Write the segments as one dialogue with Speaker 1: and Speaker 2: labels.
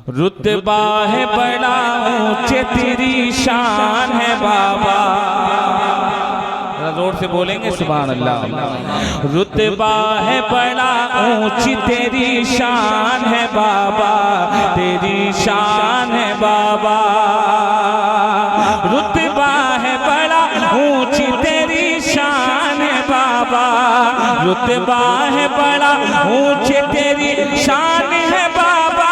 Speaker 1: रुतबा है बड़ा ऊंचे तेरी शान है बाबा, जोर से बोलेंगे सुभान अल्लाह। रुतबा है बड़ा ऊंची तेरी शान है बाबा, तेरी शान है बाबा। रुतबा है बड़ा ऊंची तेरी शान है बाबा, रुतबा है बड़ा ऊंची तेरी शान है बाबा।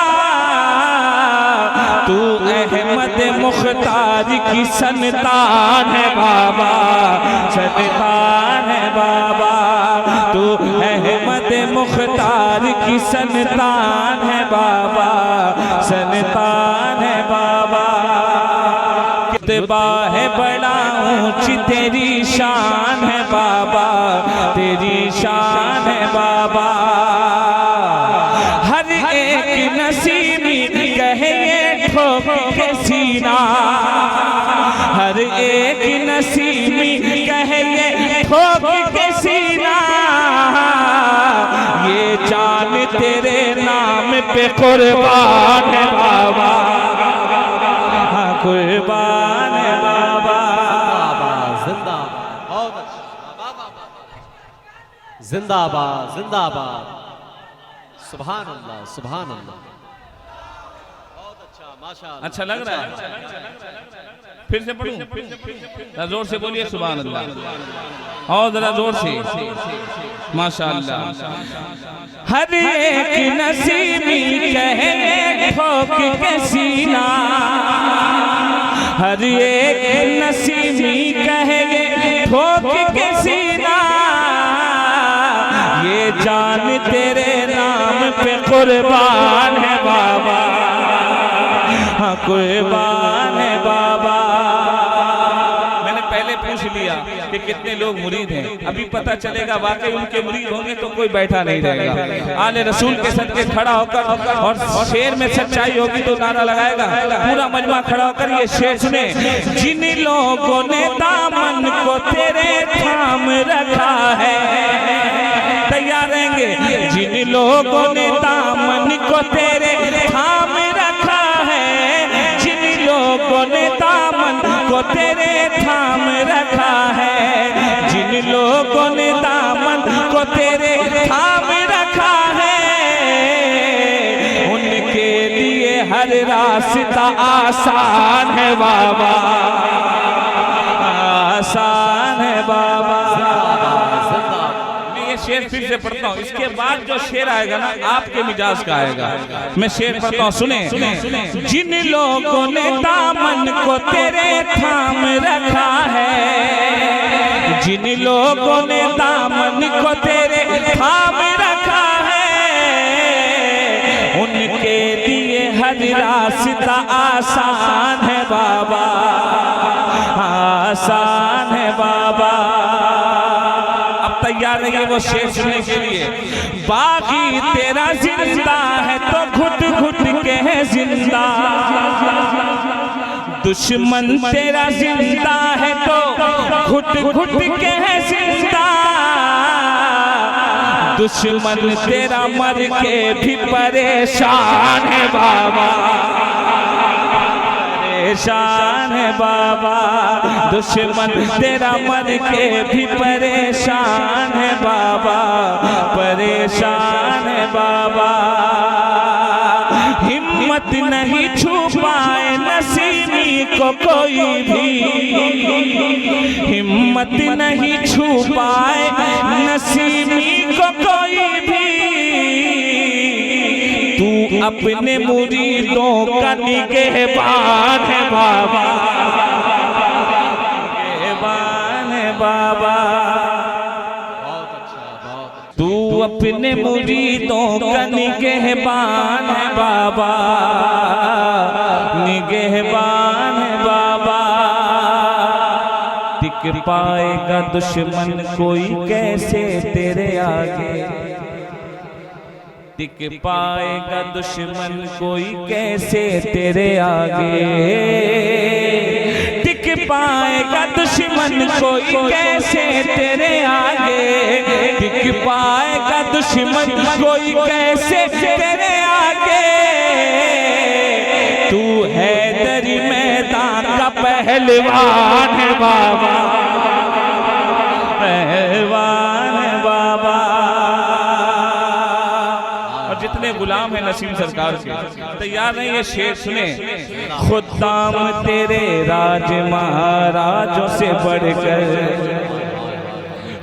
Speaker 1: तू अहमद मुख्तार की संतान है बाबा, संतान है बाबा। तू अहमद मुख्तार की संतान है बाबा, संतान है बाबा। रुतबा है बड़ा ऊंची तेरी शान है बाबा, तेरी शान है बाबा। हर एक नसीबी कहे ये ठोक के सीना, हर एक नसीबी कहे ये ठोक के सीना। ये जान तेरे नाम पे कुर्बान है बाबा, हाँ कुर्बान है बाबा।
Speaker 2: जिंदाबाद जिंदाबाद, सुभान अल्लाह सुभान अल्लाह। बहुत अच्छा माशाअल्लाह।
Speaker 1: अच्छा लग रहा है? फिर से पढ़ूं? जोर से बोलिए सुभान अल्लाह, और जरा जोर से माशाअल्लाह। हर एक नसीबी कहे ठोक के सीना, हर एक नसीबी कहे ठोक के सीना। ये जान तेरे नाम पे कुर्बान है बाबा, हाँ कुर्बान है बाबा। मैंने पहले पूछ लिया कि कितने लोग मुरीद हैं, अभी पता चलेगा वाकई उनके मुरीद होंगे तो कोई बैठा नहीं रहेगा। आले रसूल के सदके खड़ा होकर और शेर में सच्चाई होगी तो नारा लगाएगा। पूरा मजमा खड़ा होकर ये शेर सुने। जिन लोगों ने दामन को तेरे थाम रखा है, तैयार रहेंगे? जिन लोगों ने दामन को तेरे थाम रखा है, जिन लोगों ने दामन को तेरे थाम रखा है, जिन लोगों ने दामन को तेरे थाम रखा है, उनके लिए हर रास्ता आसान है बाबा, आसान है बाबा। शेर फिर से पढ़ता हूँ, इसके बाद जो शेर आएगा ना आपके मिजाज का आएगा। मैं शेर पढ़ता हूँ, सुने। जिन लोगों ने दामन को तेरे थाम रखा है, जिन लोगों ने दामन को तेरे थाम रखा है, उनके लिए हर रास्ता आसान है बाबा, आसान है बाबा। तैयार नहीं वो शेर सुनने के लिए? बागी तेरा जिंदा है तो घुट घुट के है जिंदा, दुश्मन तेरा जिंदा है तो घुट घुट के है जिंदा। दुश्मन तेरा मर के भी परेशान है बाबा, परेशान है बाबा। दुश्मन तेरा मर के भी परेशान है बाबा, परेशान है बाबा। हिम्मत नहीं छुपाए नसीबी को कोई भी, हिम्मत नहीं छुपाए नसीबी को कोई भी। तू अपने मुरीदों का निगहबान है बाबा, निगहबान है बाबा। तू अपने मुरीदों का निगहबान है बाबा, निगहबान है बाबा। टिक पाएगा दुश्मन कोई कैसे तेरे आगे, टिक पाएगा दुश्मन कोई कैसे तेरे आगे, टिक पाएगा दुश्मन कोई कैसे तेरे आगे, टिक पाएगा दुश्मन कोई कैसे तेरे आगे। बाबा, पहलवान है बाबा। और जितने गुलाम हैं नसीम सरकार के, तैयार नहीं ये शेर सुने। खुदाम तेरे राज महाराजों से बढ़कर,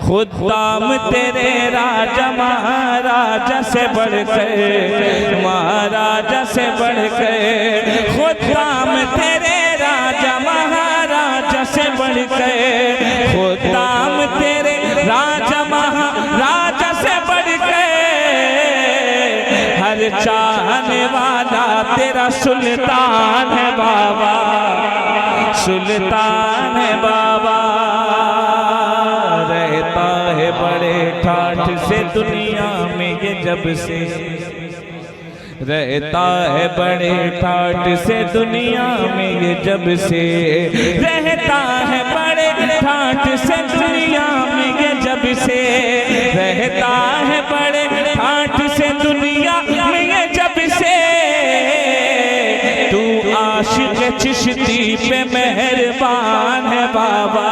Speaker 1: खुदाम तेरे राजा महाराजा से बढ़कर, महाराजा से बढ़कर, खुदाम तेरे राजा महाराजा से बढ़कर, खुदाम तेरे राजा महाराजा से बढ़कर, हर चाहने वाला तेरा सुल्तान है बाबा, सुल्तान है बाबा। रहता है बड़े ठाठ से दुनिया में ये जब से, रहता है बड़े ठाठ से दुनिया में ये जब से, रहता है बड़े ठाठ से दुनिया में ये जब से, रहता है बड़े ठाठ से दुनिया में ये जब से। तू आशिक चिश्ती पे मेहरबान है बाबा,